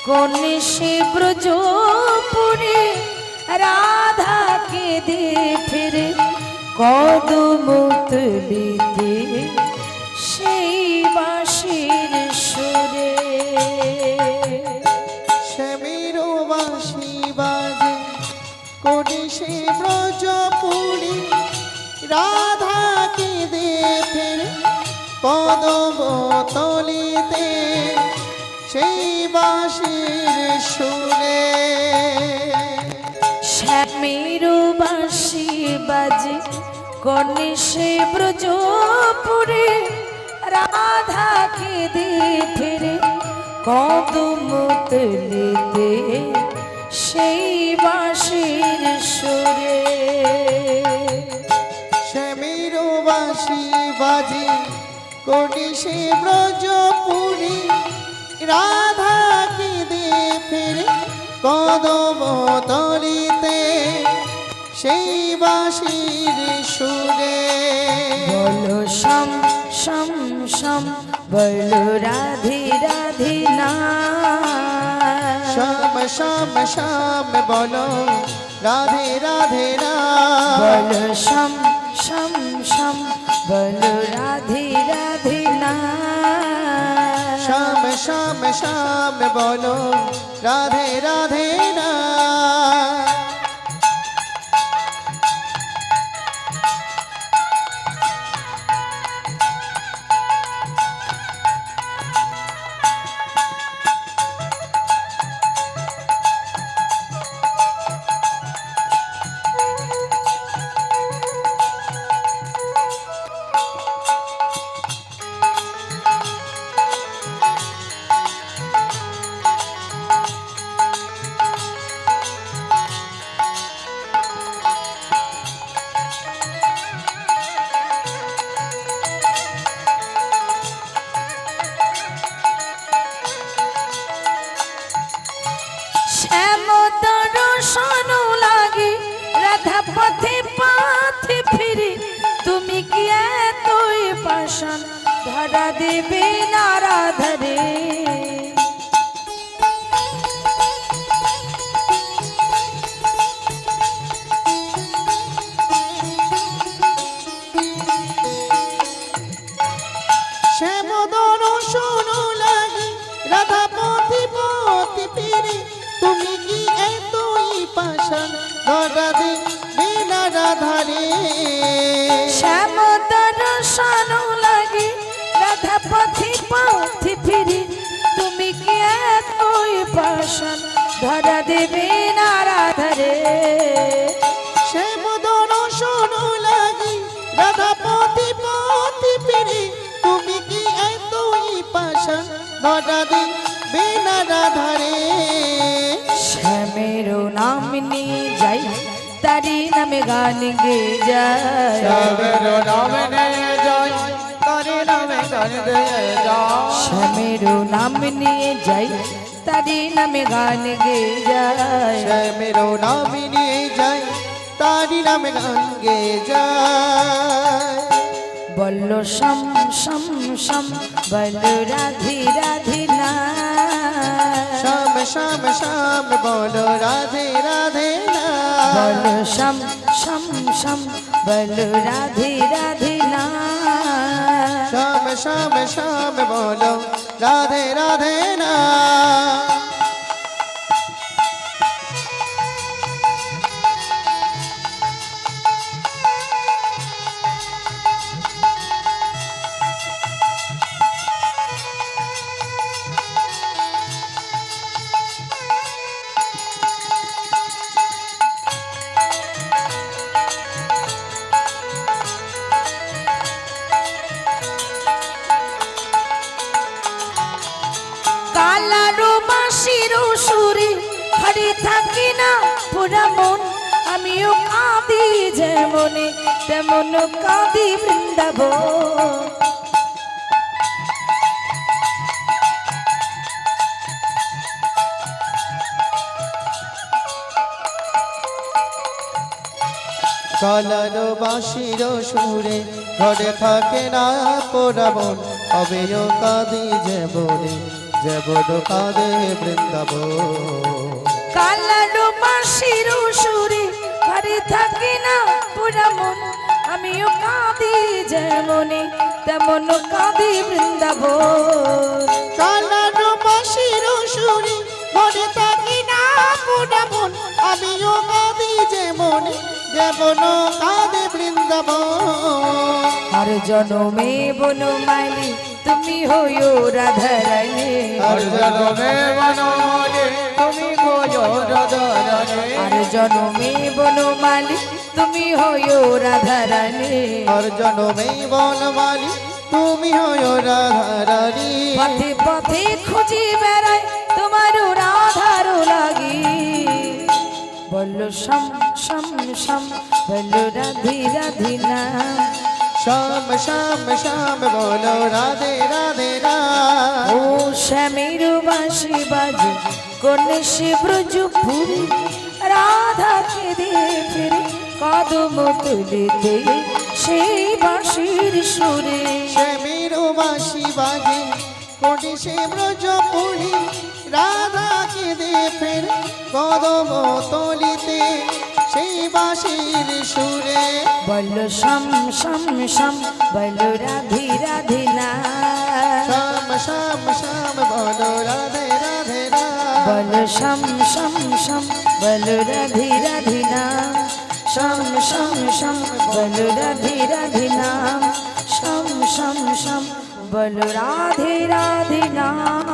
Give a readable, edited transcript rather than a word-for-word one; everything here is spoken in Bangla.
কোন সে ব্রজপুরে রাধা কেঁদে ফিরে কদম তুলিতে সেই বাঁশির সুরে। শ্যামের বাঁশি বাজে কোন সে ব্রজপুরে রাধা কেঁদে ফিরে কদম তলিতে সেই বাঁশির সুরে। শ্যামের বাঁশি বাজে কোন সে ব্রজপুরে রাধা কেঁদে ফিরে কদম তুলিতে সেই বাঁশির সুরে। শ্যামের বাঁশি বাজে কোন সে ব্রজপুরে রাধা কেঁদে ফিরে কদম তলিতে সেই বাঁশির সুরে। বলো শম শম শম বলো রাধে রাধে না। শ্যাম শ্যাম শ্যাম বলো রাধে রাধে না। বলো শম শম শম বলো রাধে রাধে না। শ্যাম শ্যাম শ্যাম বলো রাধে রাধে না। রাধা পথে পথে ফিরে তুমি কি এতই পাষাণ ধরা দেবে না রাধারে। শ্যাম দর্শন লাগি রাধা পথে পথে ফিরে তুমি কি এতই পাষাণ ধরা দেবে না রাধারে। শ্যাম দর্শন লাগে রাধা পথে পথে ফিরে তুমি কি এতই পাষাণ ধরা দেবে না রাধারে। শ্যাম দর্শন লাগি রাধা পথে পথে ফিরে তুমি কি এতই পাষাণ ধরা দেবে না রাধারে। শ্যামের নাম নিয়ে যাই তারি নামে গান গে যায়। শ্যামের নাম নিয়ে যাই তারি নামে গান গেয়ে যায়। শ্যামের নাম নিয়ে যাই তারি নামে গান গে যায়। শ্যামের নাম নিয়ে যাই তারি নামে গান গেয়ে যায়। বলল শম শম শম বল রাধে রাধে না। শ্যাম শ্যাম শ্যাম বলো রাধে রাধে না। বল শম শম শম বল রাধে রাধে না। শ্যাম শ্যাম শ্যাম বলো রাধে রাধে না। কালারো বাঁশির সুরে হারি থাকি না পুরা মন। আমিও কাঁদি যেমনে তেমন কাঁদি বৃন্দাবন। কালার বাঁশির সুরে ঘরে থাকে না পোড়াবন। হবেও কাঁদি যেমনে যেমন কাঁদে বৃন্দাবন। কালারো বাঁশির সুরে ঘরে থাকি না পুরা মন, আমিও কাঁদি যেমনি তেমন কাঁদি বৃন্দাবন। কালারো বাঁশির সুরে ঘরে থাকি না পুরা মন, আমিও কাঁদি যেমন যেমন কাঁদে বৃন্দাবন। আর জনমে বনমালী তুমি হইও রাধারানী, আর জনমে বনমালী তুমি হইও রাধারানী। আর জনমে বনমালী তুমি হইও রাধারানী। আর জনমে বনমালী তুমি হইও রাধারানী। পথে পথে খুঁজি বেড়াই তোমার রাধার লাগি, বলল শ্যাম শ্যাম শ্যাম বলল রাধি রাধি নাম। শ্যাম শ্যাম শ্যাম বলো রাধে রাধে রাম। ও শ্যামের বাঁশি বাজে কোন সে ব্রজপুরে, রাধাকে দিয়ে ফিরে কদম তুলিতে সেই বাঁশির সুরে। শ্যামের বাঁশি বাজে কোটি সে ব্রজপুরি, রাধাকে দে ফের কদম তলিতে সেই বাঁশির সুরে। বলল শ্যাম শ্যাম শ্যাম বলল রাধি রাধি নাম। শ্যাম শ্যাম শ্যাম বলো রাধে রাধে রাম। বল শ্যাম শ্যাম শ্যাম বল রাধি রাধি নাম। শ্যাম শ্যাম শ্যাম বল রাধি রাধি নাম। শ্যাম শ্যাম শ্যাম বল রাধে রাধি নাম।